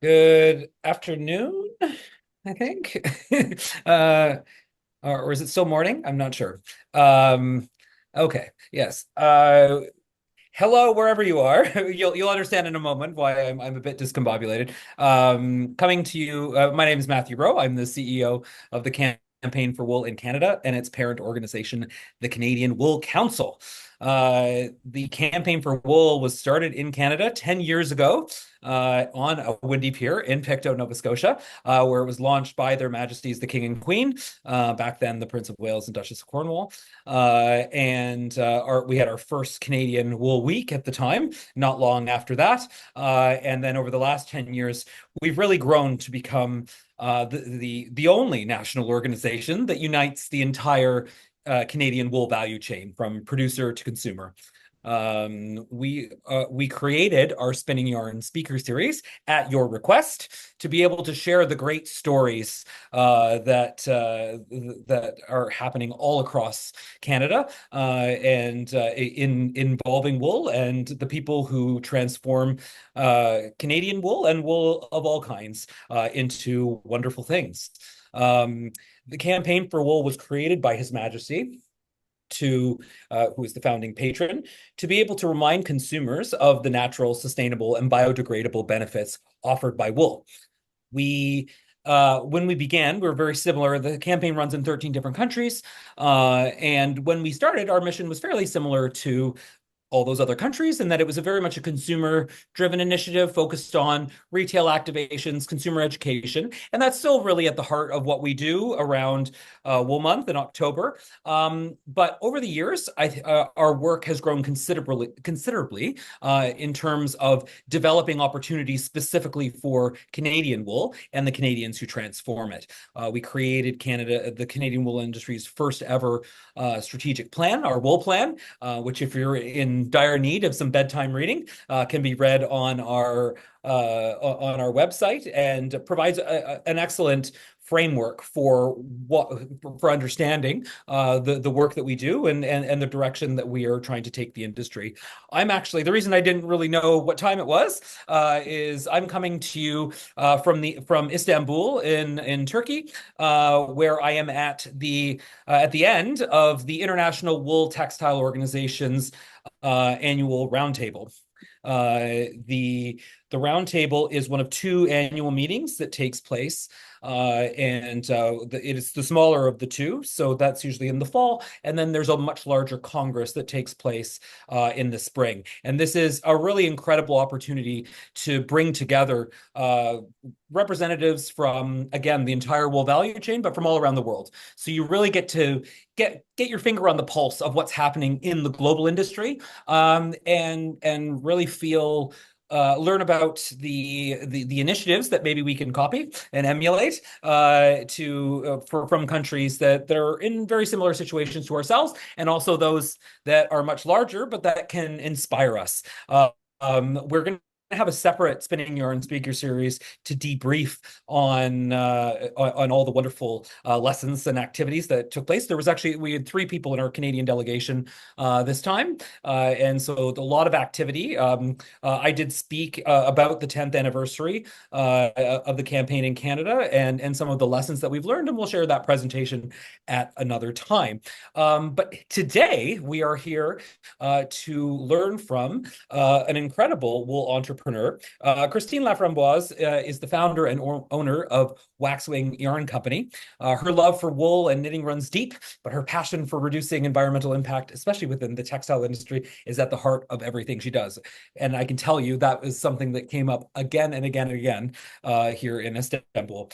Good afternoon, I think. Uh, or is it still morning? I'm not sure. Um, okay, yes. Hello, wherever you are. You'll understand in a moment why I'm a bit discombobulated. Coming to you, my name is Matthew Rowe. I'm the CEO of the Campaign for Wool in Canada and its parent organization, the Canadian Wool Council. The Campaign for Wool was started in Canada 10 years ago on a windy pier in Pictou, Nova Scotia, where it was launched by Their Majesties the King and Queen, back then the Prince of Wales and Duchess of Cornwall. We had our first Canadian Wool Week at the time, not long after that. And then over the last 10 years, we've really grown to become the only national organization that unites the entire Canadian wool value chain from producer to consumer. We created our spinning yarn speaker series at your request to be able to share the great stories that are happening all across Canada and in involving wool and the people who transform Canadian wool and wool of all kinds into wonderful things. The Campaign for Wool was created by His Majesty who is the founding patron, to be able to remind consumers of the natural, sustainable, and biodegradable benefits offered by wool. When we began, we were very similar. The campaign runs in 13 different countries. And when we started, our mission was fairly similar to all those other countries, and that it was very much a consumer-driven initiative focused on retail activations, consumer education, and that's still really at the heart of what we do around Wool Month in October. But over the years, our work has grown considerably in terms of developing opportunities specifically for Canadian wool and the Canadians who transform it. We created the Canadian wool industry's first ever strategic plan, our wool plan, which if you're in dire need of some bedtime reading, can be read on our website and provides an excellent framework for understanding the work that we do and the direction that we are trying to take the industry. I'm actually the reason I didn't really know what time it was is I'm coming to you from Istanbul in Turkey, where I am at the end of the International Wool Textile Organization's annual roundtable. The roundtable is one of two annual meetings that takes place, it is the smaller of the two, so that's usually in the fall. And then there's a much larger congress that takes place in the spring. And this is a really incredible opportunity to bring together representatives from, again, the entire wool value chain, but from all around the world. So you really get to get your finger on the pulse of what's happening in the global industry, and really learn about the initiatives that maybe we can copy and emulate from countries that are in very similar situations to ourselves, and also those that are much larger but that can inspire us. We're going to have a separate spinning yarn speaker series to debrief on all the wonderful lessons and activities that took place. We had three people in our Canadian delegation this time, and so a lot of activity. I did speak about the 10th anniversary of the campaign in Canada and some of the lessons that we've learned, and we'll share that presentation at another time. But today we are here to learn from an incredible wool entrepreneur. Christine Laframboise is the founder and owner of Waxwing Yarn Company. Her love for wool and knitting runs deep, but her passion for reducing environmental impact, especially within the textile industry, is at the heart of everything she does. And I can tell you that is something that came up again and again and again here in Istanbul.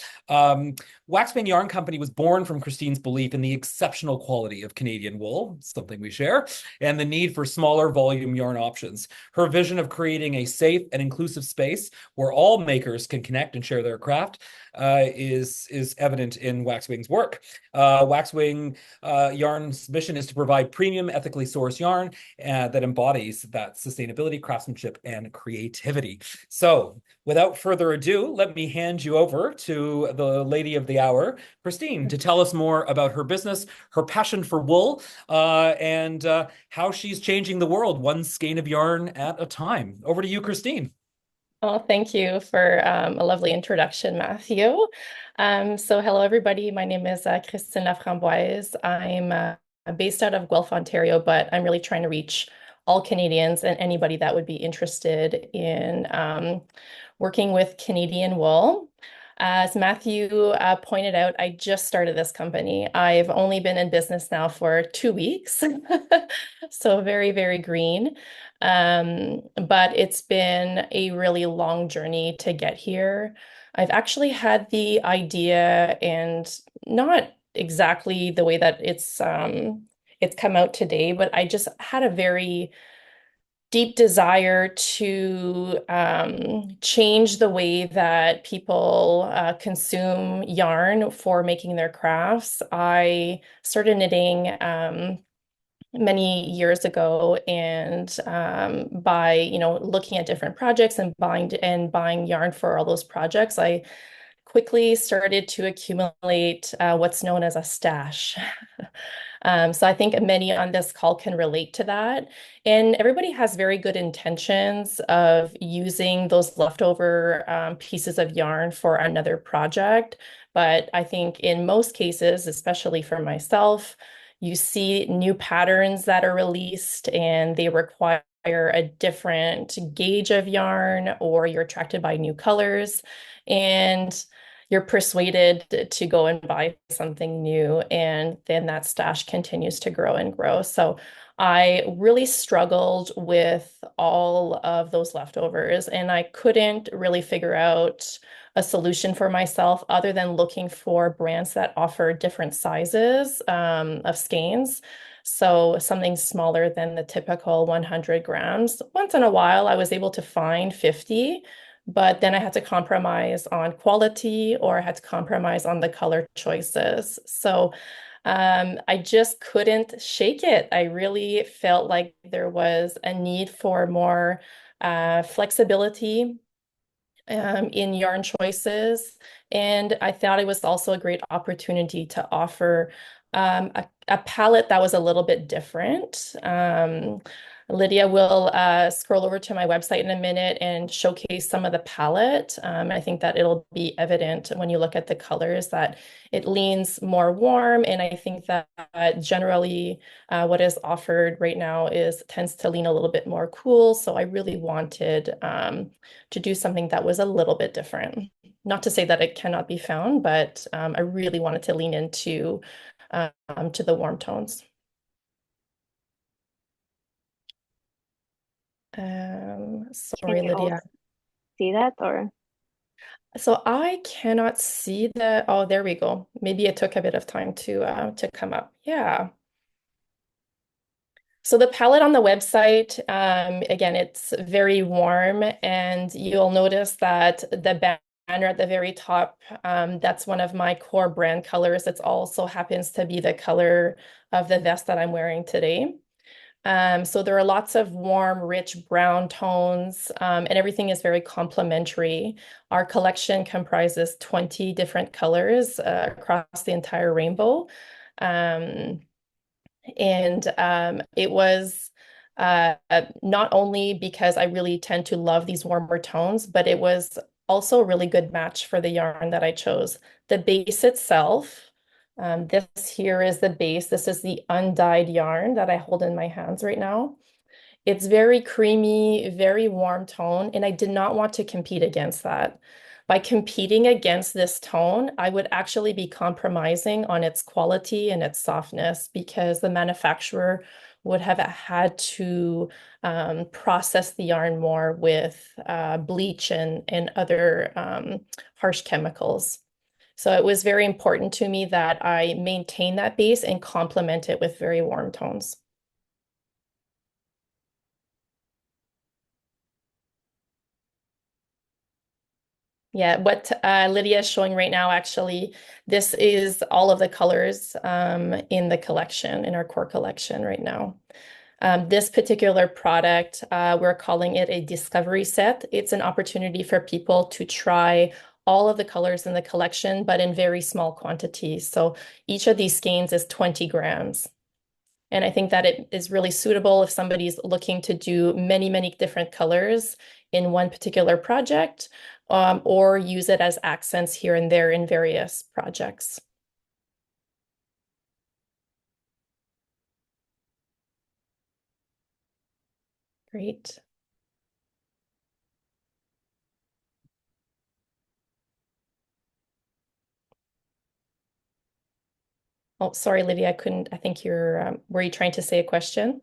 Waxwing Yarn Company was born from Christine's belief in the exceptional quality of Canadian wool, something we share, and the need for smaller volume yarn options. Her vision of creating a safe and inclusive space where all makers can connect and share their craft is evident in Waxwing's work. Waxwing Yarn's mission is to provide premium, ethically sourced yarn that embodies that sustainability, craftsmanship, and creativity. So, without further ado, let me hand you over to the lady of the hour, Christine, to tell us more about her business, her passion for wool, and how she's changing the world one skein of yarn at a time. Over to you, Christine. Oh, thank you for a lovely introduction, Matthew. So hello, everybody. My name is Christine Laframboise. I'm based out of Guelph, Ontario, but I'm really trying to reach all Canadians and anybody that would be interested in working with Canadian wool. As Matthew pointed out, I just started this company. I've only been in business now for 2 weeks, so very, very green. But it's been a really long journey to get here. I've actually had the idea, and not exactly the way that it's come out today, but I just had a very deep desire to change the way that people consume yarn for making their crafts. I started knitting many years ago, and by looking at different projects and buying yarn for all those projects, I quickly started to accumulate what's known as a stash. So I think many on this call can relate to that. And everybody has very good intentions of using those leftover pieces of yarn for another project. But I think in most cases, especially for myself, you see new patterns that are released and they require a different gauge of yarn, or you're attracted by new colors. And you're persuaded to go and buy something new, and then that stash continues to grow and grow. So I really struggled with all of those leftovers, and I couldn't really figure out a solution for myself other than looking for brands that offer different sizes of skeins. So something smaller than the typical 100 grams. Once in a while, I was able to find 50, but then I had to compromise on quality, or I had to compromise on the color choices. So I just couldn't shake it. I really felt like there was a need for more flexibility in yarn choices. And I thought it was also a great opportunity to offer a palette that was a little bit different. Lydia will scroll over to my website in a minute and showcase some of the palette. I think that it'll be evident when you look at the colors that it leans more warm. And I think that generally what is offered right now tends to lean a little bit more cool. So I really wanted to do something that was a little bit different. Not to say that it cannot be found, but I really wanted to lean into to the warm tones. Can Sorry, you all Lydia. see that or? So I cannot see the, oh, there we go. Maybe it took a bit of time to come up. Yeah. So the palette on the website, again, it's very warm, and you'll notice that the banner at the very top, that's one of my core brand colors. It also happens to be the color of the vest that I'm wearing today. So there are lots of warm, rich brown tones, and everything is very complementary. Our collection comprises 20 different colors across the entire rainbow. Um, and it was not only because I really tend to love these warmer tones, but it was also a really good match for the yarn that I chose. The base itself, this here is the base. This is the undyed yarn that I hold in my hands right now. It's very creamy, very warm tone, and I did not want to compete against that. By competing against this tone, I would actually be compromising on its quality and its softness, because the manufacturer would have had to process the yarn more with bleach and other harsh chemicals. So it was very important to me that I maintain that base and complement it with very warm tones. Yeah, what Lydia is showing right now, actually, this is all of the colors in the collection, in our core collection right now. This particular product, we're calling it a discovery set. It's an opportunity for people to try all of the colors in the collection, but in very small quantities. So each of these skeins is 20 grams. And I think that it is really suitable if somebody's looking to do many, many different colors in one particular project, or use it as accents here and there in various projects. Great. Oh, sorry, Lydia, I think were you trying to say a question?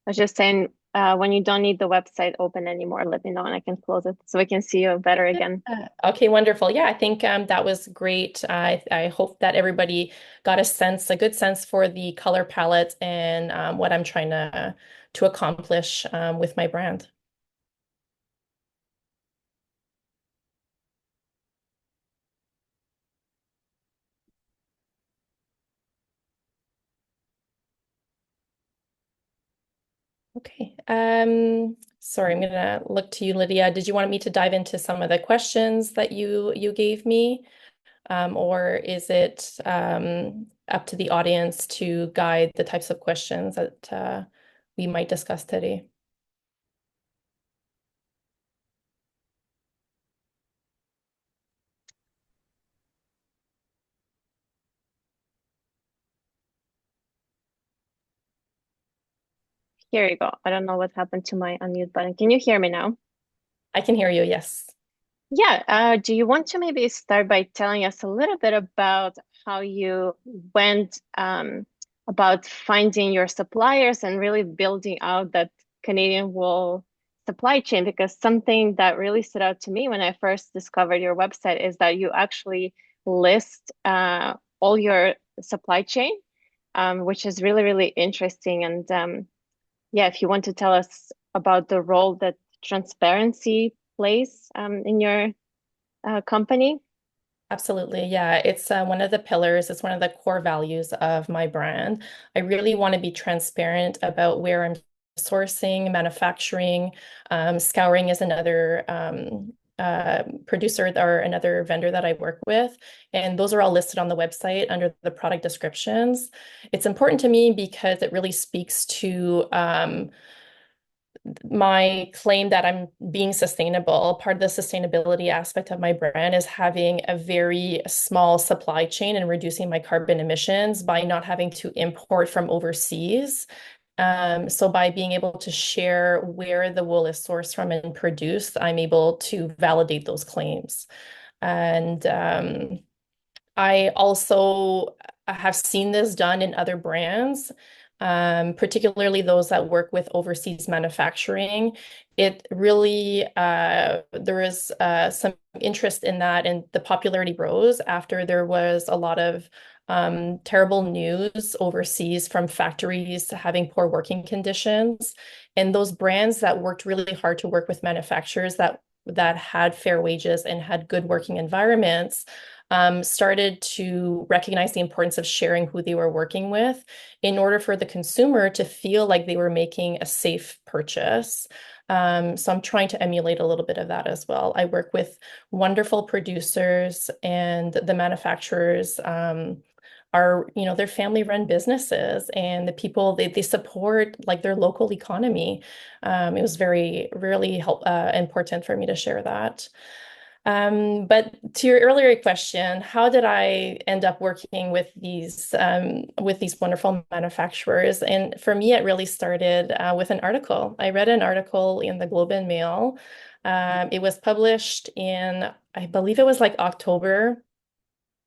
I was just saying, when you don't need the website open anymore, let me know and I can close it so we can see you better again. Okay, wonderful. Yeah, I think that was great. I hope that everybody got a good sense for the color palette and what I'm trying to accomplish with my brand. Okay. Sorry, I'm gonna look to you, Lydia. Did you want me to dive into some of the questions that you gave me? Or is it up to the audience to guide the types of questions that we might discuss today? Here you go. I don't know what happened to my unmute button. Can you hear me now? I can hear you, yes. Yeah, do you want to maybe start by telling us a little bit about how you went about finding your suppliers and really building out that Canadian wool supply chain? Because something that really stood out to me when I first discovered your website is that you actually list all your supply chain, which is really, really interesting. And yeah, if you want to tell us about the role that transparency plays in your company. Absolutely. Yeah, it's one of the pillars. It's one of the core values of my brand. I really want to be transparent about where I'm sourcing, manufacturing. Scouring is another producer or another vendor that I work with. And those are all listed on the website under the product descriptions. It's important to me because it really speaks to my claim that I'm being sustainable. Part of the sustainability aspect of my brand is having a very small supply chain and reducing my carbon emissions by not having to import from overseas. So by being able to share where the wool is sourced from and produced, I'm able to validate those claims. And I also have seen this done in other brands, particularly those that work with overseas manufacturing. It really, there is some interest in that, and the popularity rose after there was a lot of terrible news overseas from factories having poor working conditions. And those brands that worked really hard to work with manufacturers that had fair wages and had good working environments started to recognize the importance of sharing who they were working with in order for the consumer to feel like they were making a safe purchase. So I'm trying to emulate a little bit of that as well. I work with wonderful producers, and the manufacturers are, they're family-run businesses, and the people they support like their local economy. It was very, really important for me to share that. But to your earlier question, how did I end up working with these wonderful manufacturers? And for me, it really started with an article. I read an article in the Globe and Mail. It was published in, I believe it was like October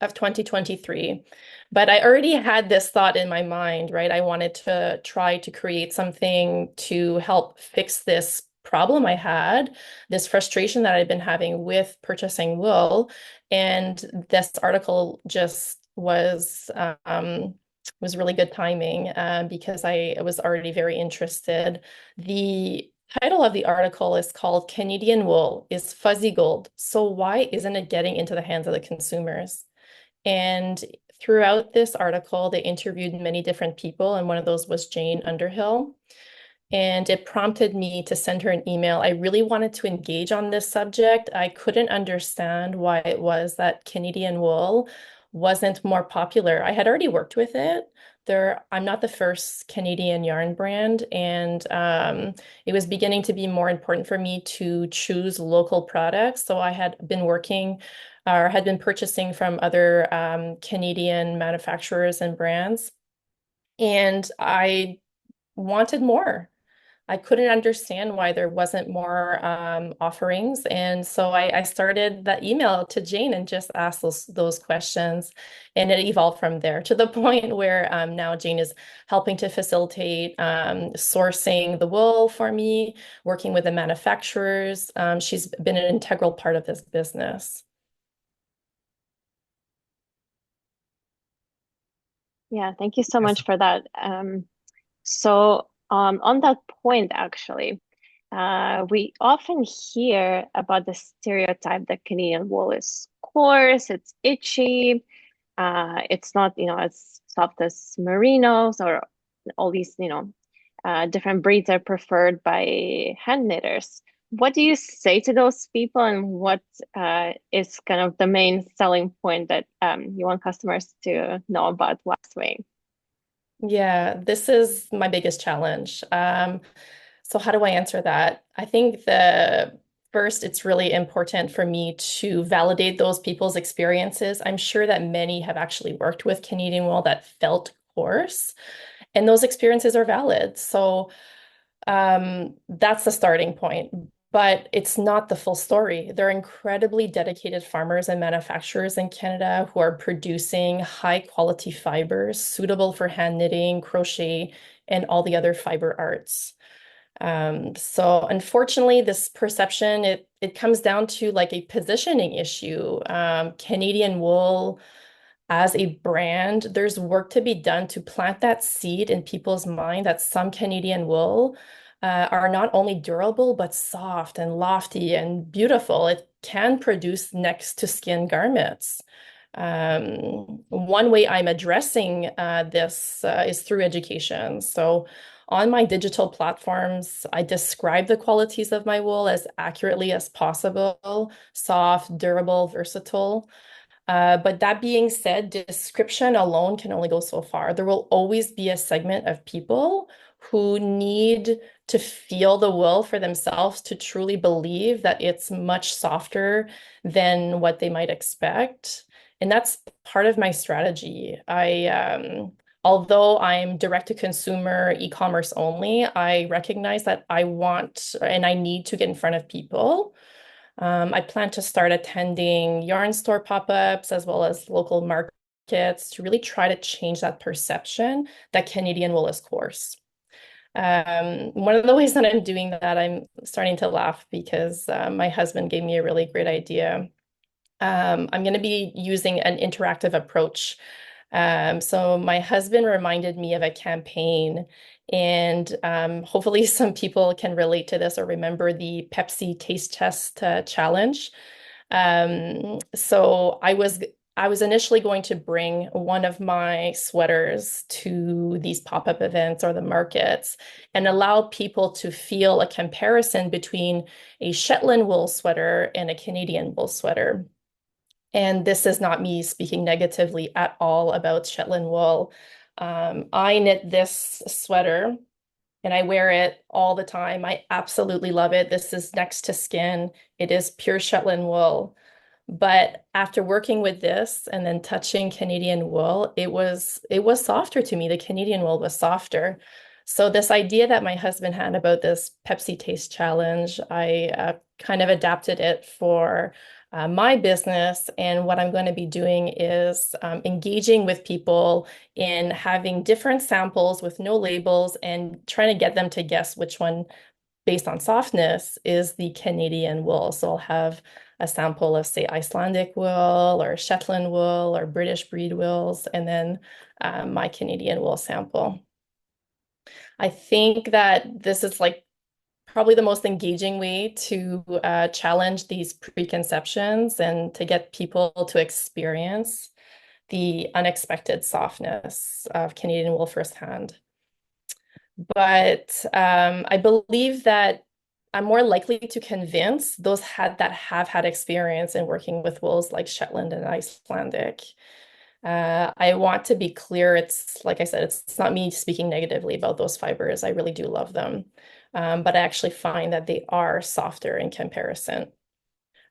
of 2023. But I already had this thought in my mind, right? I wanted to try to create something to help fix this problem I had, this frustration that I'd been having with purchasing wool. And this article just was really good timing because I was already very interested. The title of the article is called Canadian Wool is Fuzzy Gold. So why isn't it getting into the hands of the consumers? And throughout this article, they interviewed many different people, and one of those was Jane Underhill. And it prompted me to send her an email. I really wanted to engage on this subject. I couldn't understand why it was that Canadian wool wasn't more popular. I had already worked with it. I'm not the first Canadian yarn brand, and it was beginning to be more important for me to choose local products. So I had been working or had been purchasing from other Canadian manufacturers and brands, and I wanted more. I couldn't understand why there wasn't more offerings. And so I started that email to Jane and just asked those questions. And it evolved from there to the point where now Jane is helping to facilitate sourcing the wool for me, working with the manufacturers. She's been an integral part of this business. Yeah, thank you so Yes. much for that. On that point, actually, we often hear about the stereotype that Canadian wool is coarse, it's itchy, it's not, as soft as merinos or all these, different breeds are preferred by hand knitters. What do you say to those people, and what is kind of the main selling point that you want customers to know about Waxwing? Yeah, this is my biggest challenge. So how do I answer that? I think the first, it's really important for me to validate those people's experiences. I'm sure that many have actually worked with Canadian wool that felt coarse, and those experiences are valid. So that's the starting point. But it's not the full story. There are incredibly dedicated farmers and manufacturers in Canada who are producing high quality fibers suitable for hand knitting, crochet, and all the other fiber arts. So unfortunately, this perception, it comes down to like a positioning issue. Canadian wool as a brand, there's work to be done to plant that seed in people's mind that some Canadian wool are not only durable, but soft and lofty and beautiful. It can produce next to skin garments. One way I'm addressing this is through education. So on my digital platforms, I describe the qualities of my wool as accurately as possible, soft, durable, versatile. But that being said, description alone can only go so far. There will always be a segment of people who need to feel the wool for themselves to truly believe that it's much softer than what they might expect. And that's part of my strategy. Although I'm direct to consumer e-commerce only, I recognize that I want and I need to get in front of people. I plan to start attending yarn store pop-ups as well as local markets to really try to change that perception that Canadian wool is coarse. One of the ways that I'm doing that, I'm starting to laugh because my husband gave me a really great idea. I'm going to be using an interactive approach. So my husband reminded me of a campaign, and hopefully some people can relate to this or remember the Pepsi taste test challenge. So I was initially going to bring one of my sweaters to these pop-up events or the markets and allow people to feel a comparison between a Shetland wool sweater and a Canadian wool sweater. And this is not me speaking negatively at all about Shetland wool. I knit this sweater and I wear it all the time. I absolutely love it. This is next to skin. It is pure Shetland wool. But after working with this and then touching Canadian wool, it was softer to me. The Canadian wool was softer. So this idea that my husband had about this Pepsi Taste Challenge, I kind of adapted it for my business. And what I'm going to be doing is engaging with people in having different samples with no labels and trying to get them to guess which one, based on softness, is the Canadian wool. So I'll have a sample of, say, Icelandic wool or Shetland wool or British breed wools, and then my Canadian wool sample. I think that this is like probably the most engaging way to challenge these preconceptions and to get people to experience the unexpected softness of Canadian wool firsthand. But I believe that I'm more likely to convince those that have had experience in working with wools like Shetland and Icelandic. I want to be clear. It's like I said, it's not me speaking negatively about those fibers. I really do love them. But I actually find that they are softer in comparison.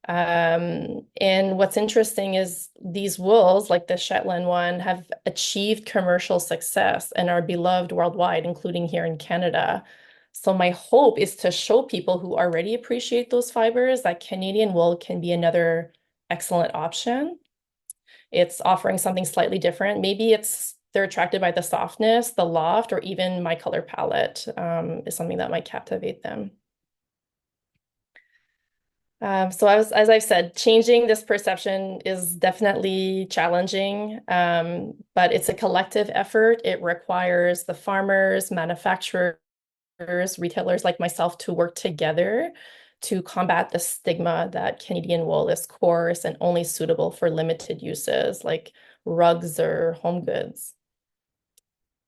And what's interesting is these wools, like the Shetland one, have achieved commercial success and are beloved worldwide, including here in Canada. So my hope is to show people who already appreciate those fibers that Canadian wool can be another excellent option. It's offering something slightly different. Maybe they're attracted by the softness, the loft, or even my color palette is something that might captivate them. So as I've said, changing this perception is definitely challenging, but it's a collective effort. It requires the farmers, manufacturers, retailers like myself to work together to combat the stigma that Canadian wool is coarse and only suitable for limited uses like rugs or home goods.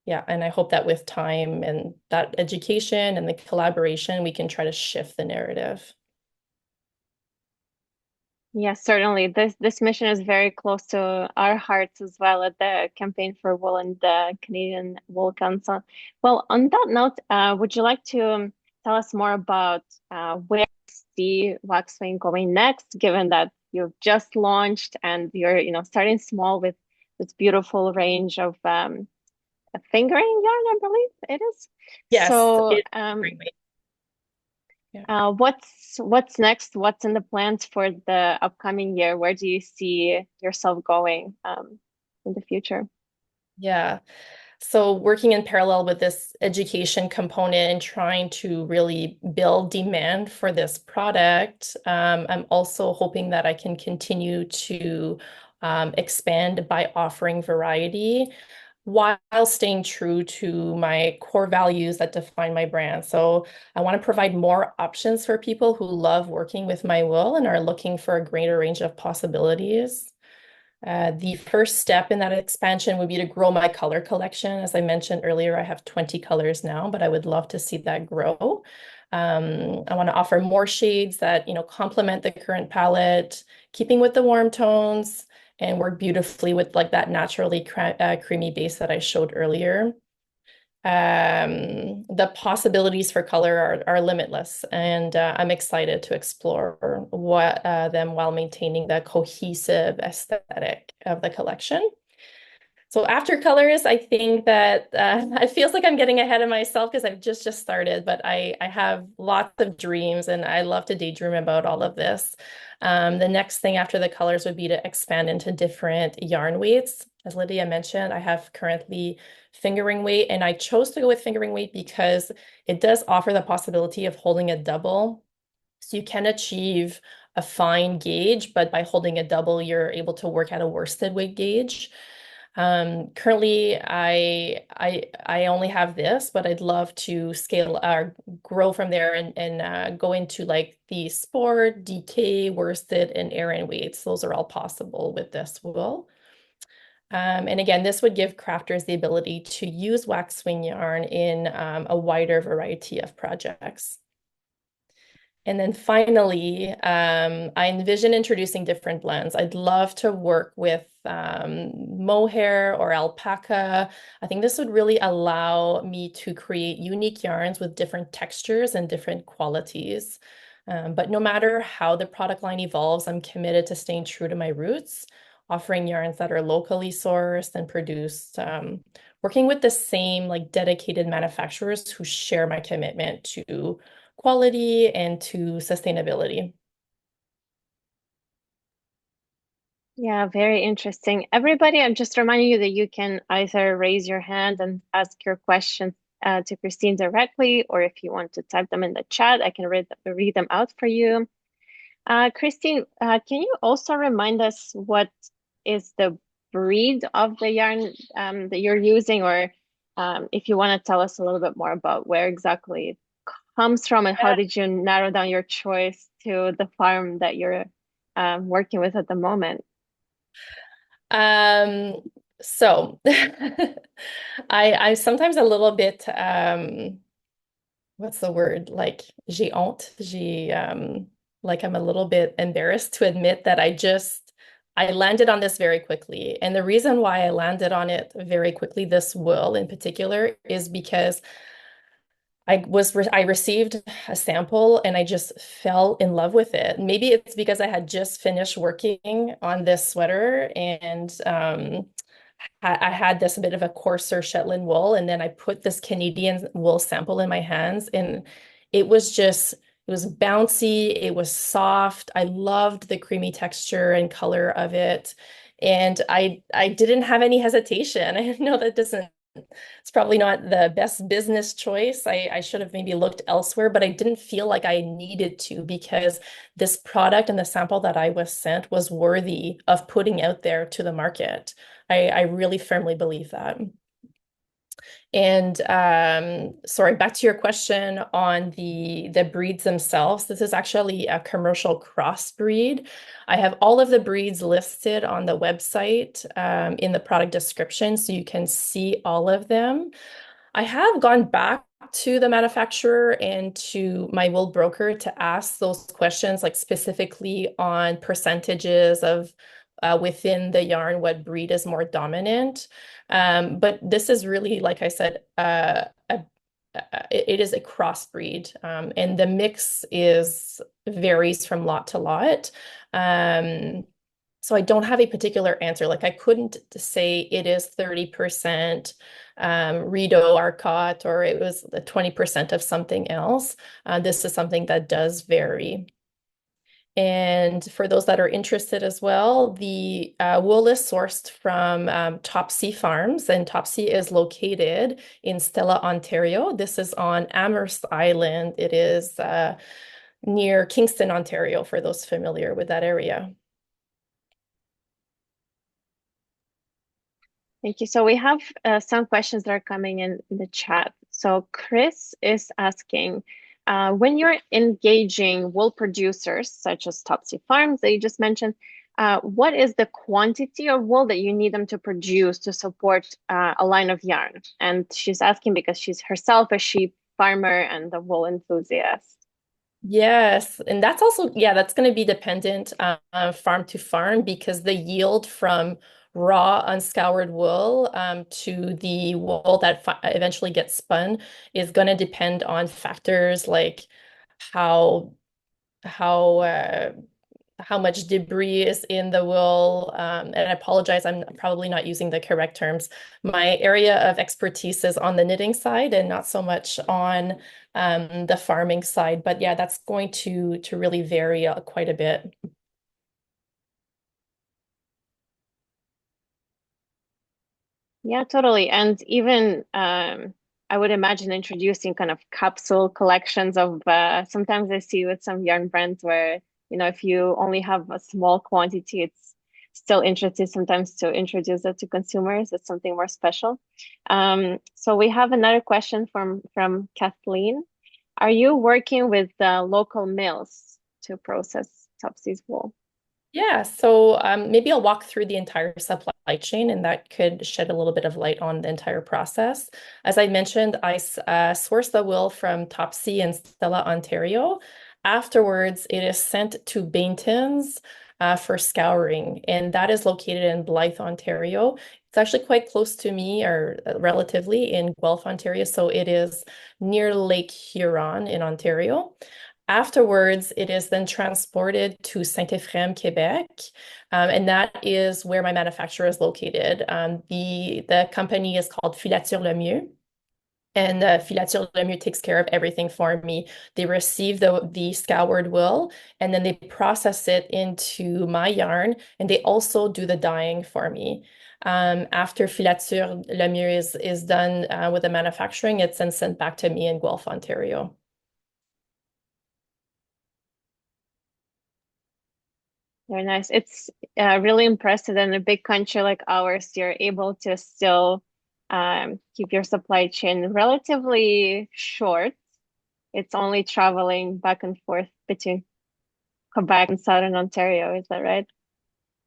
Yeah, and I hope that with time and that education and the collaboration, we can try to shift the narrative. Yes, certainly. This mission is very close to our hearts as well at the Campaign for Wool and the Canadian Wool Council. Well, on that note, would you like to tell us more about where you see Waxwing going next, given that you've just launched and you're, starting small with this beautiful range of a fingering yarn, I believe it is. Yes, So, yeah. what's next? What's in the plans for the upcoming year? Where do you see yourself going in the future? Yeah. So working in parallel with this education component and trying to really build demand for this product, I'm also hoping that I can continue to expand by offering variety while staying true to my core values that define my brand. So I want to provide more options for people who love working with my wool and are looking for a greater range of possibilities. The first step in that expansion would be to grow my color collection. As I mentioned earlier, I have 20 colors now, but I would love to see that grow. I want to offer more shades that, complement the current palette, keeping with the warm tones and work beautifully with like that naturally creamy base that I showed earlier. The possibilities for color are limitless, and I'm excited to explore them while maintaining the cohesive aesthetic of the collection. So after colors, I think that it feels like I'm getting ahead of myself because I've just started, but I have lots of dreams and I love to daydream about all of this. The next thing after the colors would be to expand into different yarn weights. As Lydia mentioned, I have currently fingering weight, and I chose to go with fingering weight because it does offer the possibility of holding a double. So you can achieve a fine gauge, but by holding a double, you're able to work at a worsted weight gauge. Currently, I only have this, but I'd love to scale or grow from there and go into like the sport, DK, worsted, and Aran weights. Those are all possible with this wool. And again, this would give crafters the ability to use waxwing yarn in a wider variety of projects. And then finally, I envision introducing different blends. I'd love to work with mohair or alpaca. I think this would really allow me to create unique yarns with different textures and different qualities. But no matter how the product line evolves, I'm committed to staying true to my roots, offering yarns that are locally sourced and produced, working with the same like dedicated manufacturers who share my commitment to quality and to sustainability. Yeah, very interesting. Everybody, I'm just reminding you that you can either raise your hand and ask your questions to Christine directly, or if you want to type them in the chat, I can read them out for you. Christine, can you also remind us what is the breed of the yarn that you're using, or if you want to tell us a little bit more about where exactly it comes from and how did you narrow down your choice to the farm that you're working with at the moment? So I sometimes a little bit what's the word? Like j'ai honte. Like I'm a little bit embarrassed to admit that I just I landed on this very quickly. And the reason why I landed on it very quickly, this wool in particular, is because I received a sample and I just fell in love with it. Maybe it's because I had just finished working on this sweater and I had this bit of a coarser Shetland wool, and then I put this Canadian wool sample in my hands, and it was bouncy, it was soft. I loved the creamy texture and color of it. And I didn't have any hesitation. I know that doesn't it's probably not the best business choice. I should have maybe looked elsewhere, but I didn't feel like I needed to because this product and the sample that I was sent was worthy of putting out there to the market. I really firmly believe that. And sorry, back to your question on the breeds themselves. This is actually a commercial crossbreed. I have all of the breeds listed on the website in the product description, so you can see all of them. I have gone back to the manufacturer and to my wool broker to ask those questions, like specifically on percentages of within the yarn, what breed is more dominant. But this is really, like I said, it is a crossbreed, and the mix varies from lot to lot. So I don't have a particular answer. Like I couldn't say it is 30% Rideau Arcot or it was 20% of something else. This is something that does vary. And for those that are interested as well, the wool is sourced from Topsy Farms, and Topsy is located in Stella, Ontario. This is on Amherst Island. It is near Kingston, Ontario, for those familiar with that area. Thank you. So we have some questions that are coming in the chat. So Chris is asking, when you're engaging wool producers, such as Topsy Farms that you just mentioned, what is the quantity of wool that you need them to produce to support a line of yarn? And she's asking because she's herself a sheep farmer and a wool enthusiast. Yes, and that's also, yeah, that's going to be dependent farm to farm because the yield from raw unscoured wool to the wool that eventually gets spun is going to depend on factors like how how uh, how much debris is in the wool. And I apologize, I'm probably not using the correct terms. My area of expertise is on the knitting side and not so much on the farming side. But yeah, that's going to really vary quite a bit. Yeah, totally. And even I would imagine introducing kind of capsule collections of sometimes I see with some yarn brands where, you know, if you only have a small quantity, it's still interesting sometimes to introduce that to consumers. It's something more special. So we have another question from Kathleen. Are you working with local mills to process Topsy's wool? Yeah, so maybe I'll walk through the entire supply chain, and that could shed a little bit of light on the entire process. As I mentioned, I source the wool from Topsy in Stella, Ontario. Afterwards, it is sent to Bainton's for scouring, and that is located in Blythe, Ontario. It's actually quite close to me, or relatively, in Guelph, Ontario, so it is near Lake Huron in Ontario. Afterwards, it is then transported to Saint-Ephrem, Quebec, and that is where my manufacturer is located. The company is called Filature Lemieux, and Filature Lemieux takes care of everything for me. They receive the scoured wool, and then they process it into my yarn, and they also do the dyeing for me. After Filature Lemieux is done with the manufacturing, it's then sent back to me in Guelph, Ontario. Very nice. It's really impressive that in a big country like ours, you're able to still keep your supply chain relatively short. It's only traveling back and forth between Quebec and Southern Ontario. Is that right?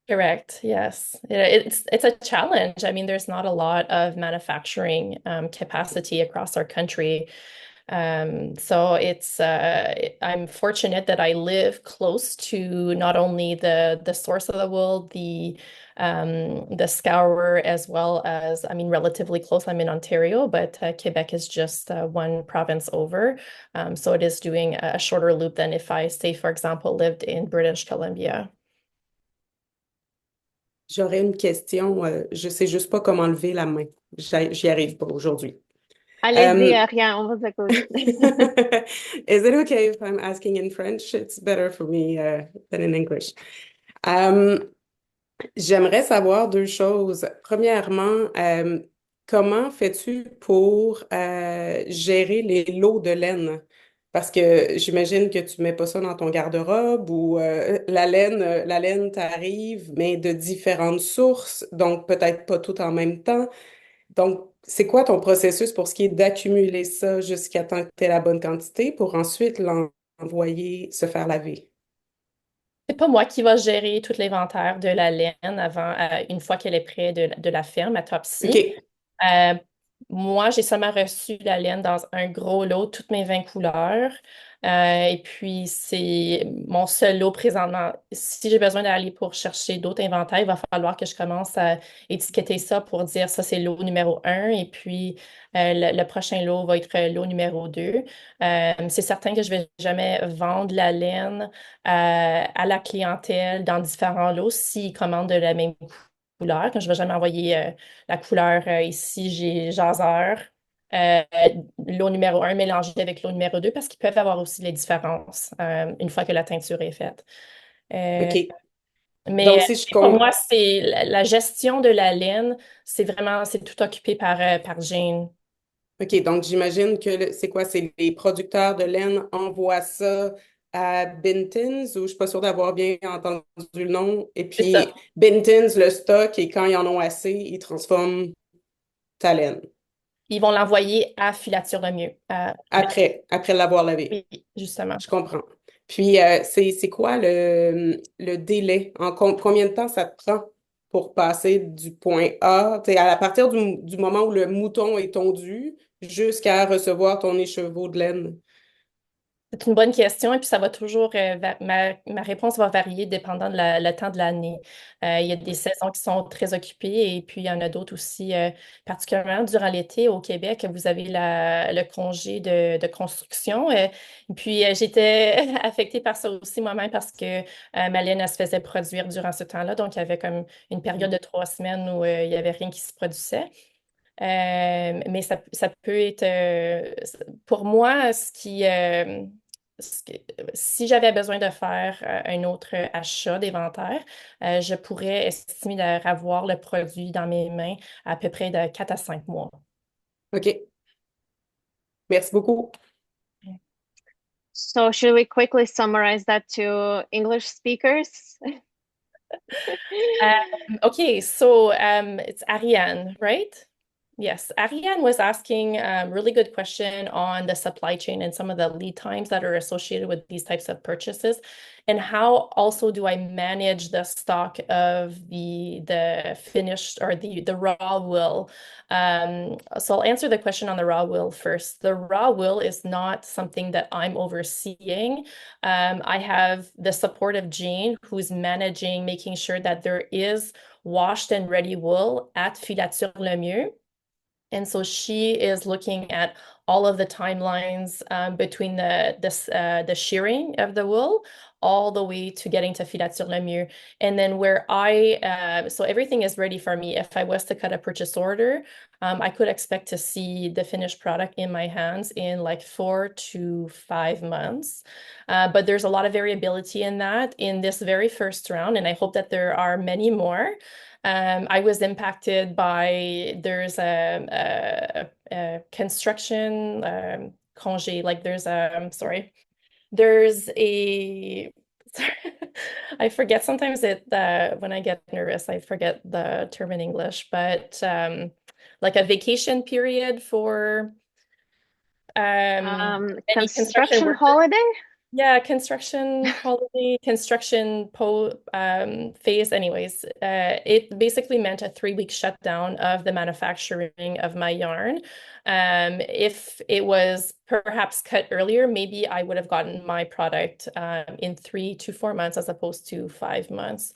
Correct. Yes. It's a challenge. I mean, there's not a lot of manufacturing capacity across our country. So I'm fortunate that I live close to not only the source of the wool, the scourer, as well as, I mean, relatively close. I'm in Ontario, but Quebec is just one province over. So it is doing a shorter loop than if I, say, for example, lived in British Columbia. J'aurais une question. Je sais juste pas comment lever la main. J'y arrive pas aujourd'hui. Allez-y, Um, Ariane, on vous écoute. is it okay if I'm asking in French? It's better for me than in English. Um, J'aimerais savoir deux choses. Premièrement, comment fais-tu pour gérer les lots de laine? Parce que j'imagine que tu mets pas ça dans ton garde-robe ou la laine t'arrive, mais de différentes sources, donc peut-être pas tout en même temps. Donc, c'est quoi ton processus pour ce qui est d'accumuler ça jusqu'à temps que tu aies la bonne quantité pour ensuite l'envoyer se faire laver? C'est pas moi qui va gérer tout l'inventaire de la laine avant, une fois qu'elle est près de la ferme à OK, Topsy. Euh, Moi, j'ai seulement reçu la laine dans un gros lot, toutes mes 20 couleurs. Et puis, c'est mon seul lot présentement. Si j'ai besoin d'aller pour chercher d'autres inventaires, il va falloir que je commence à étiqueter ça pour dire ça, c'est lot numéro un. Et puis, le prochain lot va être lot numéro 2. C'est certain que je vais jamais vendre la laine à la clientèle dans différents lots s'ils commandent de la même couleur. Je ne vais jamais envoyer la couleur ici, j'ai jaseur, euh, l'eau numéro un mélangé avec l'eau numéro 2 parce qu'ils peuvent avoir aussi les différences une fois que la teinture est faite. Euh, OK. mais Donc, si je pour compte, moi, c'est la gestion de la laine, c'est tout occupé par Jane. OK, donc j'imagine que c'est quoi? C'est les producteurs de laine envoient ça à Bintins, ou je suis pas sûre d'avoir bien entendu le nom. Et C'est ça. puis Bintins le stock et quand ils en ont assez, ils transforment ta laine Ils vont l'envoyer à Filature le mieux. après l'avoir lavé. Oui, justement. Je comprends. Puis c'est quoi le délai? Combien de temps ça te prend pour passer du point A, à partir du moment où le mouton est tondu jusqu'à recevoir ton écheveau de laine? C'est une bonne question et puis ça va toujours, ma réponse va varier dépendant de le temps de l'année. Il y a des saisons qui sont très occupées et puis il y en a d'autres aussi, particulièrement durant l'été au Québec, vous avez le congé de construction. Et puis j'étais affectée par ça aussi moi-même parce que ma laine, elle se faisait produire durant ce temps-là. Donc il y avait comme une période de 3 semaines où il n'y avait rien qui se produisait. Mais ça peut être, pour moi, ce qui- si j'avais besoin de faire un autre achat d'inventaire, je pourrais estimer d'avoir le produit dans mes mains à peu près de 4 à 5 mois. OK. Merci beaucoup. So should we quickly summarize that to English speakers? Okay, so it's Ariane, right? Yes, Ariane was asking a really good question on the supply chain and some of the lead times that are associated with these types of purchases, and how also do I manage the stock of the finished or the raw wool. So I'll answer the question on the raw wool first. The raw wool is not something that I'm overseeing. I have the support of Jane, who's managing, making sure that there is washed and ready wool at Filature Le Mieux. And so she is looking at all of the timelines between the shearing of the wool all the way to getting to Filature Le Mieux. And then so everything is ready for me. If I was to cut a purchase order, I could expect to see the finished product in my hands in like 4 to 5 months. But there's a lot of variability in that in this very first round, and I hope that there are many more. I was impacted by there's a construction congé, like there's a sorry, I forget sometimes when I get nervous, I forget the term in English, but like a vacation period for any construction Construction workers. holiday? Yeah, construction quality, phase anyways. It basically meant a 3-week shutdown of the manufacturing of my yarn. If it was perhaps cut earlier, maybe I would have gotten my product in 3 to 4 months as opposed to 5 months.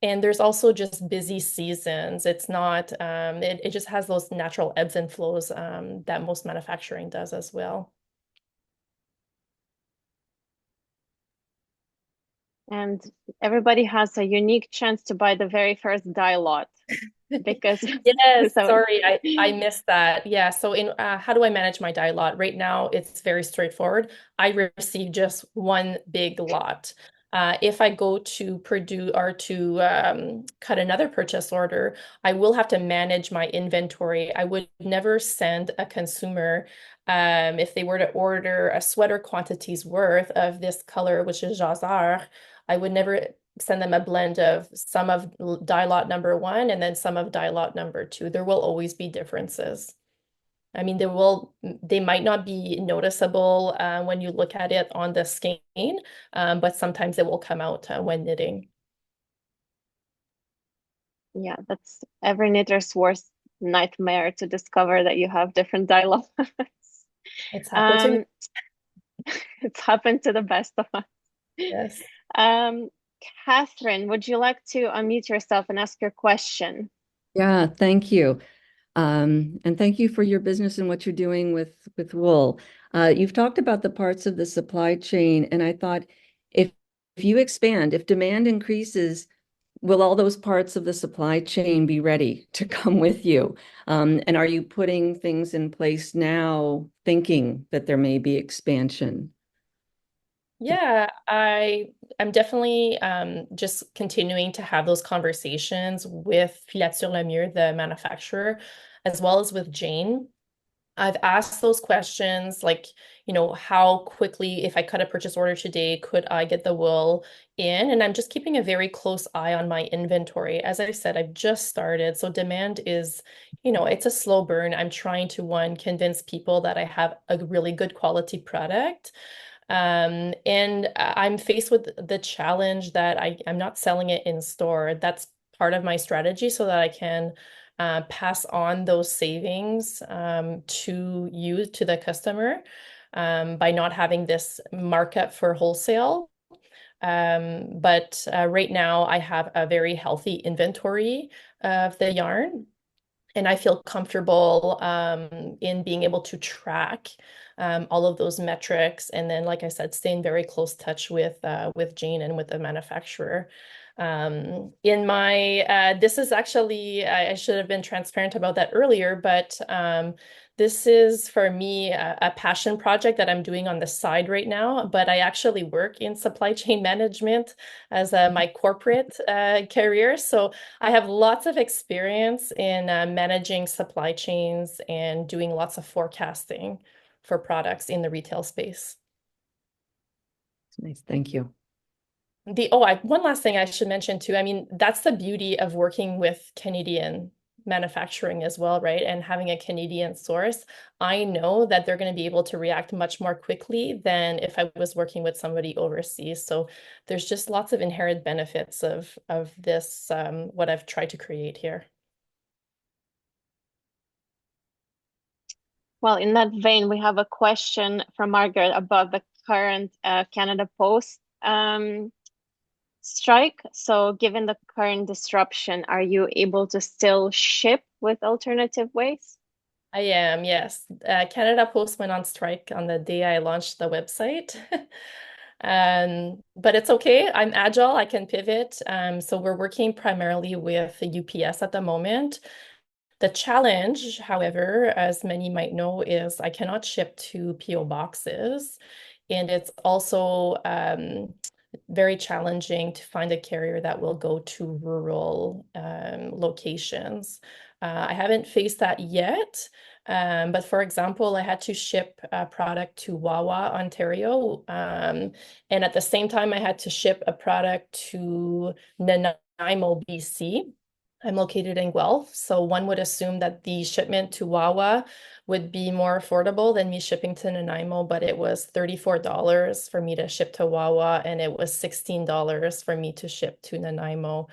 And there's also just busy seasons. It's not, it just has those natural ebbs and flows that most manufacturing does as well. And everybody has a unique chance to buy the very first dye lot because Yes, so sorry, I missed that. Yeah, so in how do I manage my dye lot? Right now, it's very straightforward. I receive just one big lot. If I go to produce or to cut another purchase order, I will have to manage my inventory. I would never send a consumer if they were to order a sweater quantities worth of this color, which is jasard. I would never send them a blend of some of dye lot number 1 and then some of dye lot number 2. There will always be differences. I mean, they might not be noticeable when you look at it on the skein, but sometimes it will come out when knitting. yeah, that's every knitter's worst nightmare to discover that you have different dye lots. It's happened to me. Um, it's happened to the best of us. Yes. Um, Catherine, would you like to unmute yourself and ask your question? Yeah, thank you. And thank you for your business and what you're doing with wool. You've talked about the parts of the supply chain, and I thought if you expand, if demand increases, will all those parts of the supply chain be ready to come with you? And are you putting things in place now, thinking that there may be expansion? Yeah, I'm definitely just continuing to have those conversations with Filature Lemieux, the manufacturer, as well as with Jane. I've asked those questions like, how quickly, if I cut a purchase order today, could I get the wool in? And I'm just keeping a very close eye on my inventory. As I said, I've just started. So demand is, it's a slow burn. I'm trying to, one, convince people that I have a really good quality product. And I'm faced with the challenge that I'm not selling it in store. That's part of my strategy so that I can pass on those savings to you, to the customer, by not having this markup for wholesale. But right now I have a very healthy inventory of the yarn. And I feel comfortable in being able to track all of those metrics. And then, like I said, stay in very close touch with Jane and with the manufacturer. This is actually, I should have been transparent about that earlier, but this is for me a passion project that I'm doing on the side right now. But I actually work in supply chain management as my corporate career. So I have lots of experience in managing supply chains and doing lots of forecasting for products in the retail space. Nice, thank you. One last thing I should mention too. I mean, that's the beauty of working with Canadian manufacturing as well, right? And having a Canadian source. I know that they're going to be able to react much more quickly than if I was working with somebody overseas. So there's just lots of inherent benefits of this, what I've tried to create here. Well, in that vein, we have a question from Margaret about the current Canada Post strike. So given the current disruption, are you able to still ship with alternative ways? I am, yes. Canada Post went on strike on the day I launched the website. But it's okay. I'm agile. I can pivot. So we're working primarily with the UPS at the moment. The challenge, however, as many might know, is I cannot ship to PO boxes. And it's also very challenging to find a carrier that will go to rural locations. I haven't faced that yet. But for example, I had to ship a product to Wawa, Ontario. And at the same time, I had to ship a product to Nanaimo, BC. I'm located in Guelph, so one would assume that the shipment to Wawa would be more affordable than me shipping to Nanaimo, but it was $34 for me to ship to Wawa, and it was $16 for me to ship to Nanaimo.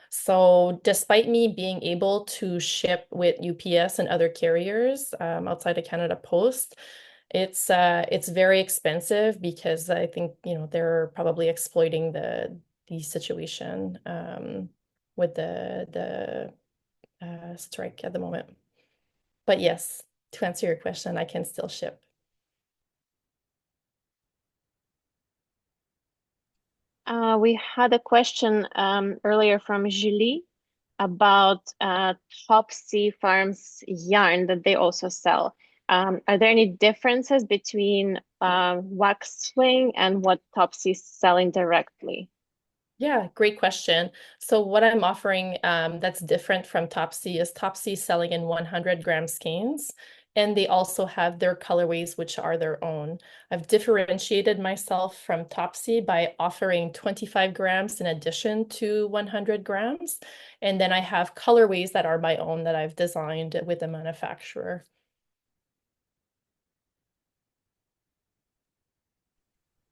So despite me being able to ship with UPS and other carriers outside of Canada Post, it's very expensive because I think, they're probably exploiting the situation with the strike at the moment. But yes, to answer your question, I can still ship. We had a question earlier from Julie about Topsy Farms yarn that they also sell. Are there any differences between Waxwing and what Topsy's selling directly? Yeah, great question. So what I'm offering that's different from Topsy is Topsy selling in 100-gram skeins, and they also have their colorways, which are their own. I've differentiated myself from Topsy by offering 25 grams in addition to 100 grams. And then I have colorways that are my own that I've designed with the manufacturer.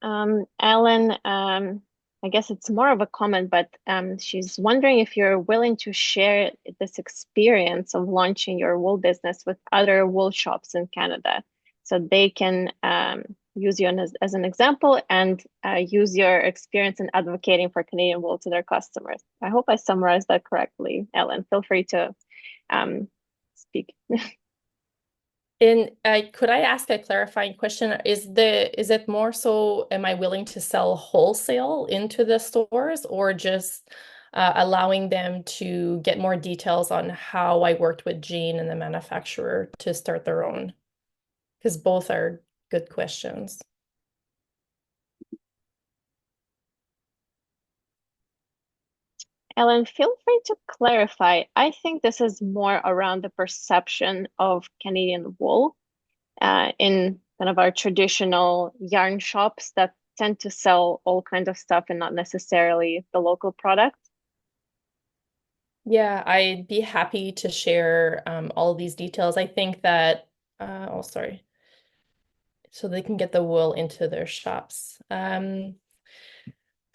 Ellen, I guess it's more of a comment, but she's wondering if you're willing to share this experience of launching your wool business with other wool shops in Canada, so they can use you as an example and use your experience in advocating for Canadian wool to their customers. I hope I summarized that correctly, Ellen. Feel free to speak. And could I ask a clarifying question? Is it more so, am I willing to sell wholesale into the stores, or just allowing them to get more details on how I worked with Jane and the manufacturer to start their own? Because both are good questions. Ellen, feel free to clarify. I think this is more around the perception of Canadian wool in kind of our traditional yarn shops that tend to sell all kinds of stuff and not necessarily the local product. Yeah, I'd be happy to share all of these details. I think that, oh, sorry. So they can get the wool into their shops.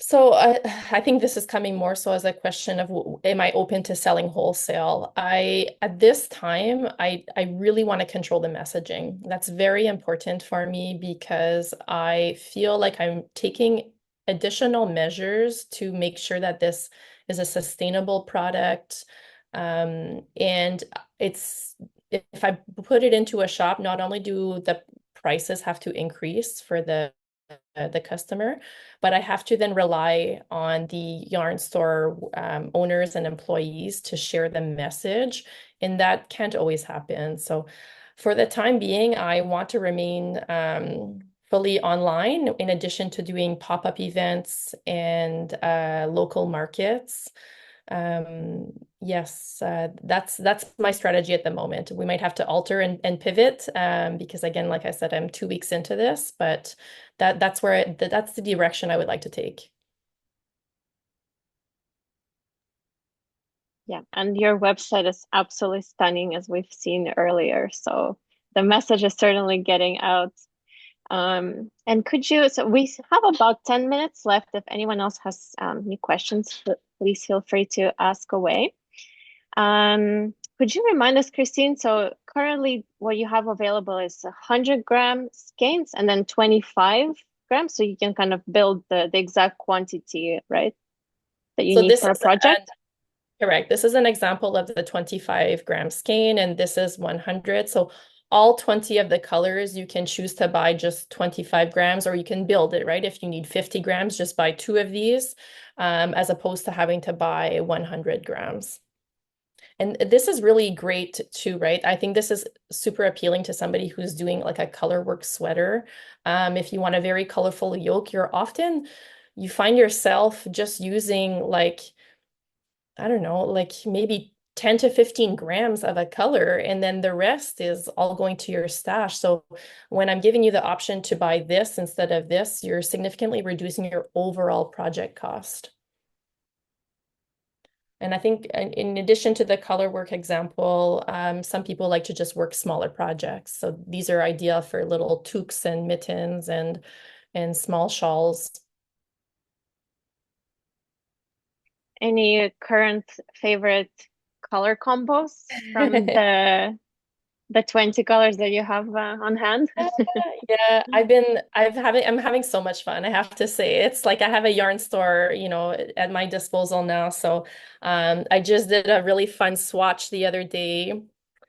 So I think this is coming more so as a question of, am I open to selling wholesale? At this time, I really want to control the messaging. That's very important for me because I feel like I'm taking additional measures to make sure that this is a sustainable product. And if I put it into a shop, not only do the prices have to increase for the customer, but I have to then rely on the yarn store owners and employees to share the message, and that can't always happen. So for the time being, I want to remain fully online in addition to doing pop-up events and local markets. Yes, that's my strategy at the moment. We might have to alter and pivot because again, like I said, I'm 2 weeks into this, but that's the direction I would like to take. Yeah, and your website is absolutely stunning, as we've seen earlier. So the message is certainly getting out. And so we have about 10 minutes left. If anyone else has any questions, please feel free to ask away. Could you remind us, Christine, so currently what you have available is 100-gram skeins and then 25 grams, so you can kind of build the exact quantity, right, that you need for a project? Correct. This is an example of the 25-gram skein, and this is 100. So all 20 of the colors, you can choose to buy just 25 grams, or you can build it, right? If you need 50 grams, just buy 2 of these, as opposed to having to buy 100 grams. And this is really great too, right? I think this is super appealing to somebody who's doing like a color work sweater. If you want a very colorful yoke, you find yourself just using like, I don't know, like maybe 10 to 15 grams of a color, and then the rest is all going to your stash. So when I'm giving you the option to buy this instead of this, you're significantly reducing your overall project cost. And I think in addition to the color work example, some people like to just work smaller projects. So these are ideal for little toques and mittens and small shawls. Any current favorite color combos from the 20 colors that you have on hand? Yeah, I'm having so much fun, I have to say. It's like I have a yarn store, at my disposal now. So I just did a really fun swatch the other day.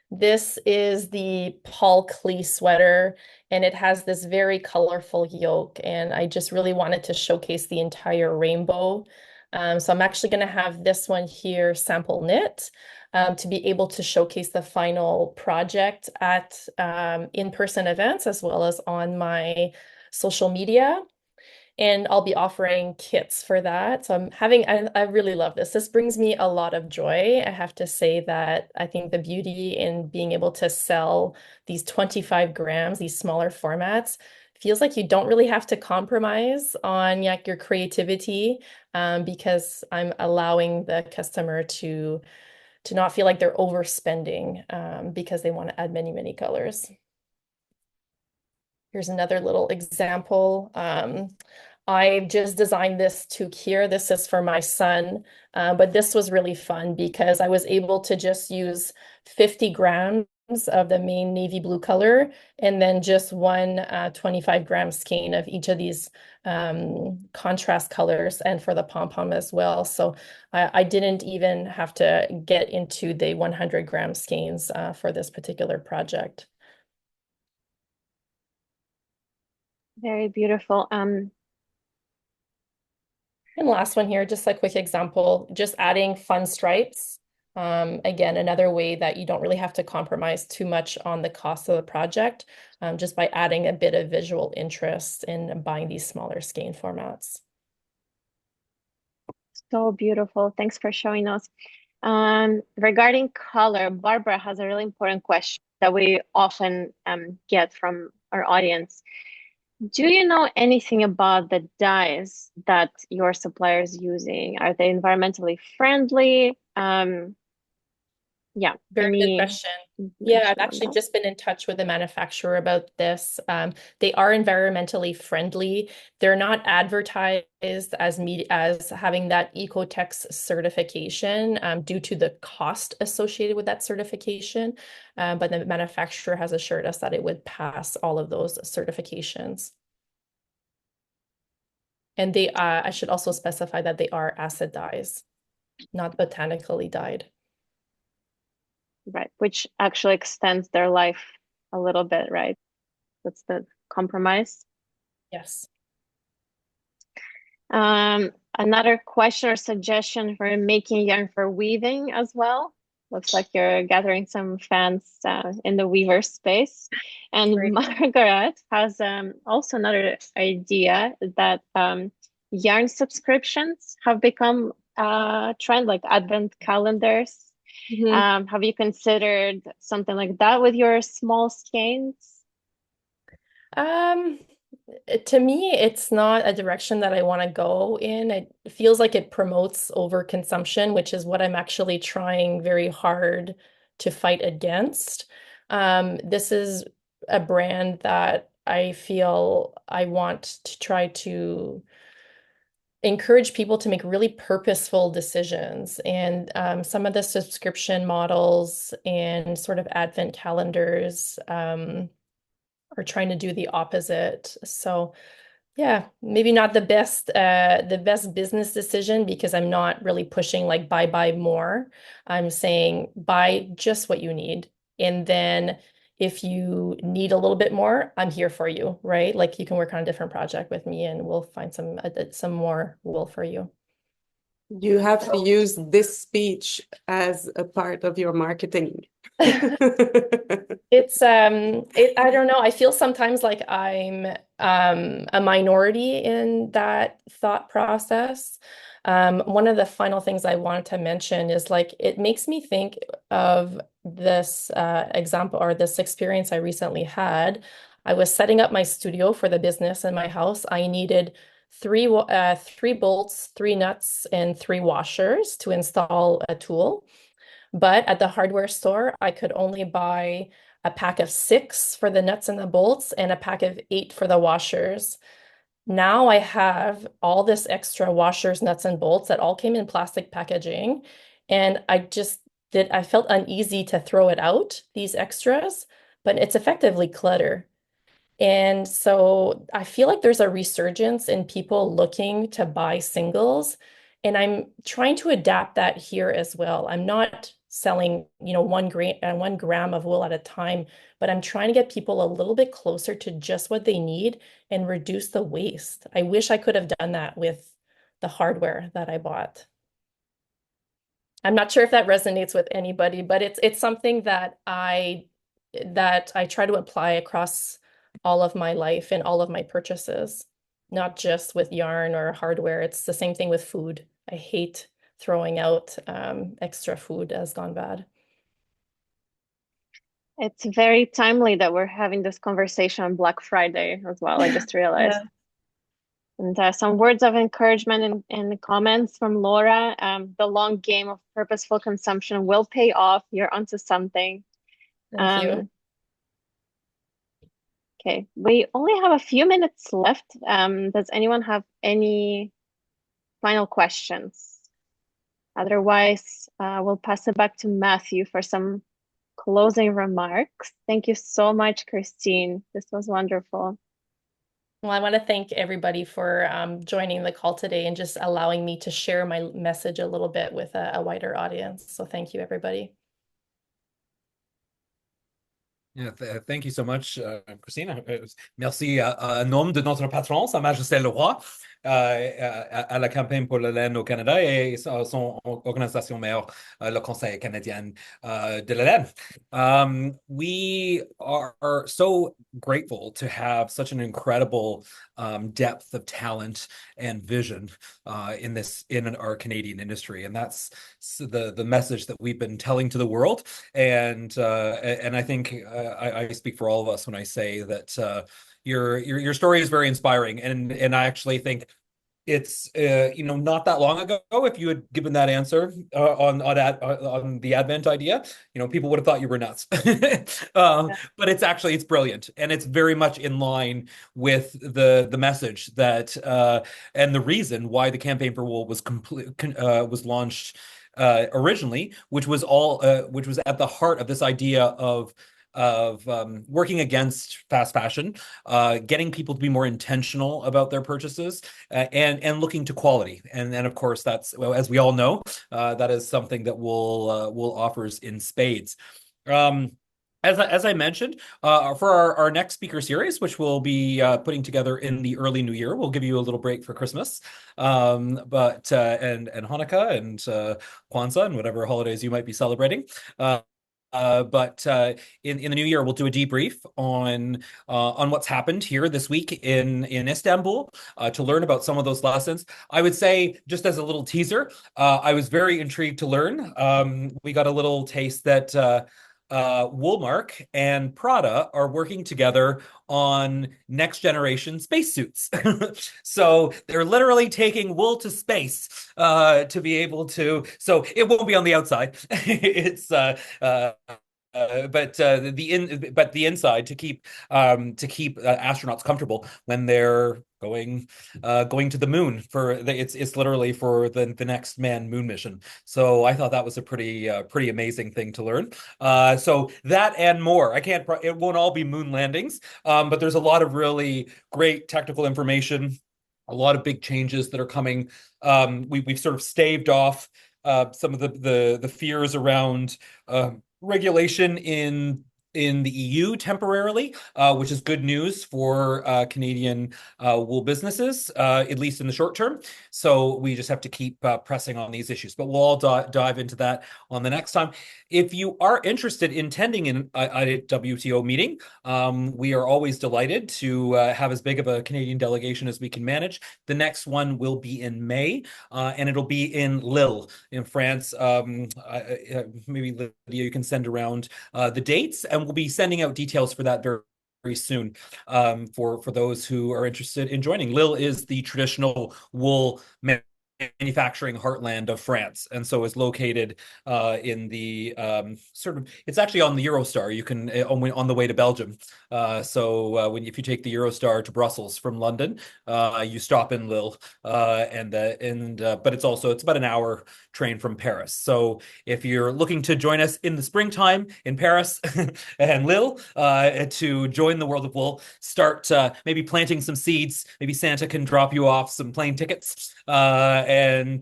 This is the Paul Klee sweater, and it has this very colorful yoke, and I just really wanted to showcase the entire rainbow. So I'm actually going to have this one here sample knit to be able to showcase the final project at in-person events as well as on my social media. And I'll be offering kits for that. So I really love this. This brings me a lot of joy. I have to say that I think the beauty in being able to sell these 25 grams, these smaller formats, feels like you don't really have to compromise on your creativity because I'm allowing the customer to not feel like they're overspending because they want to add many, many colors. Here's another little example. I just designed this toque here. This is for my son, but this was really fun because I was able to just use 50 grams of the main navy blue color and then just one 25-gram skein of each of these contrast colors and for the pom-pom as well. So I didn't even have to get into the 100-gram skeins for this particular project. Very beautiful. And last one here, just a quick example, just adding fun stripes. Again, another way that you don't really have to compromise too much on the cost of the project, just by adding a bit of visual interest in buying these smaller skein formats. So beautiful. Thanks for showing us. Regarding color, Barbara has a really important question that we often get from our audience. Do you know anything about the dyes that your supplier is using? Are they environmentally friendly? Yeah, Very good question. Yeah, I've actually just been in touch with the manufacturer about this. They are environmentally friendly. They're not advertised as having that Ecotex certification due to the cost associated with that certification. But the manufacturer has assured us that it would pass all of those certifications. And I should also specify that they are acid dyes, not botanically dyed. Right, which actually extends their life a little bit, right? That's the compromise. Yes. Another question or suggestion for making yarn for weaving as well. Looks like you're gathering some fans in the weaver space. And Great. Margaret has also another idea that yarn subscriptions have become a trend, like advent calendars. Have you considered something like that with your small skeins? To me, it's not a direction that I want to go in. It feels like it promotes overconsumption, which is what I'm actually trying very hard to fight against. This is a brand that I feel I want to try to encourage people to make really purposeful decisions. And some of the subscription models and sort of advent calendars are trying to do the opposite. So yeah, maybe not the best business decision because I'm not really pushing like buy more. I'm saying buy just what you need. And then if you need a little bit more, I'm here for you, right? Like you can work on a different project with me and we'll find some more wool for you. You have to use this speech as a part of your marketing. It's I don't know. I feel sometimes like I'm a minority in that thought process. One of the final things I wanted to mention is like it makes me think of this example or this experience I recently had. I was setting up my studio for the business in my house. I needed three bolts, three nuts, and three washers to install a tool. But at the hardware store, I could only buy a pack of 6 for the nuts and the bolts and a pack of 8 for the washers. Now I have all this extra washers, nuts, and bolts that all came in plastic packaging. And I felt uneasy to throw it out, these extras, but it's effectively clutter. And so I feel like there's a resurgence in people looking to buy singles. And I'm trying to adapt that here as well. I'm not selling, 1 gram of wool at a time, but I'm trying to get people a little bit closer to just what they need and reduce the waste. I wish I could have done that with the hardware that I bought. I'm not sure if that resonates with anybody, but it's something that I try to apply across all of my life and all of my purchases, not just with yarn or hardware. It's the same thing with food. I hate throwing out extra food as gone bad. It's very timely that we're having this conversation on Black Friday as well. I just realized. Yeah. And some words of encouragement in the comments from Laura. The long game of purposeful consumption will pay off. You're onto something. Thank you. Okay, we only have a few minutes left. Does anyone have any final questions? Otherwise, we'll pass it back to Matthew for some closing remarks. Thank you so much, Christine. This was wonderful. Well, I want to thank everybody for joining the call today and just allowing me to share my message a little bit with a wider audience. So thank you, everybody. Yeah, thank you so much, Christine. Merci à nom de notre patron, Sa Majesté le Roi, à la campagne pour la laine au Canada et son organisation mère, le Conseil canadien de la laine. We are so grateful to have such an incredible depth of talent and vision in our Canadian industry, and that's the message that we've been telling to the world. And I think I speak for all of us when I say that your story is very inspiring, and I actually think it's not that long ago, if you had given that answer on the Advent idea, people would have thought you were nuts. But it's brilliant, and it's very much in line with the message that and the reason why the Campaign for Wool was launched originally, which was at the heart of this idea of working against fast fashion, getting people to be more intentional about their purchases, and looking to quality. And of course, that's, well, as we all know, that is something that Wool offers in spades. As I mentioned, for our next speaker series, which we'll be putting together in the early new year, we'll give you a little break for Christmas, but and Hanukkah and Kwanzaa and whatever holidays you might be celebrating. But in the new year, we'll do a debrief on what's happened here this week in Istanbul, to learn about some of those lessons. I would say, just as a little teaser, I was very intrigued to learn. We got a little taste that Woolmark and Prada are working together on next generation spacesuits. So they're literally taking wool to space to be able to. So it won't be on the outside. It's but the inside to keep astronauts comfortable when they're going to the moon it's literally for the next manned moon mission. So I thought that was a pretty amazing thing to learn. So that and more. It won't all be moon landings, but there's a lot of really great technical information, a lot of big changes that are coming. We've sort of staved off some of the fears around regulation in the EU temporarily, which is good news for Canadian wool businesses, at least in the short term. So we just have to keep pressing on these issues. But we'll all dive into that on the next time. If you are interested in attending a WTO meeting, we are always delighted to have as big of a Canadian delegation as we can manage. The next one will be in May, and it'll be in Lille in France. Maybe Lydia, you can send around the dates, and we'll be sending out details for that very soon for those who are interested in joining. Lille is the traditional wool manufacturing heartland of France, and so is located in the it's actually on the Eurostar. You can on the way to Belgium. If you take the Eurostar to Brussels from London, you stop in Lille, but it's about an hour train from Paris. So if you're looking to join us in the springtime in Paris and Lille to join the world of wool, start maybe planting some seeds. Maybe Santa can drop you off some plane tickets and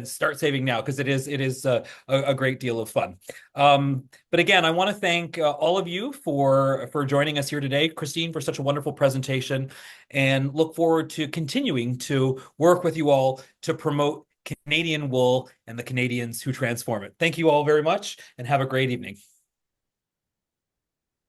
start saving now, because it is a great deal of fun. But again, I want to thank all of you for joining us here today, Christine, for such a wonderful presentation, and look forward to continuing to work with you all to promote Canadian wool and the Canadians who transform it. Thank you all very much, and have a great evening.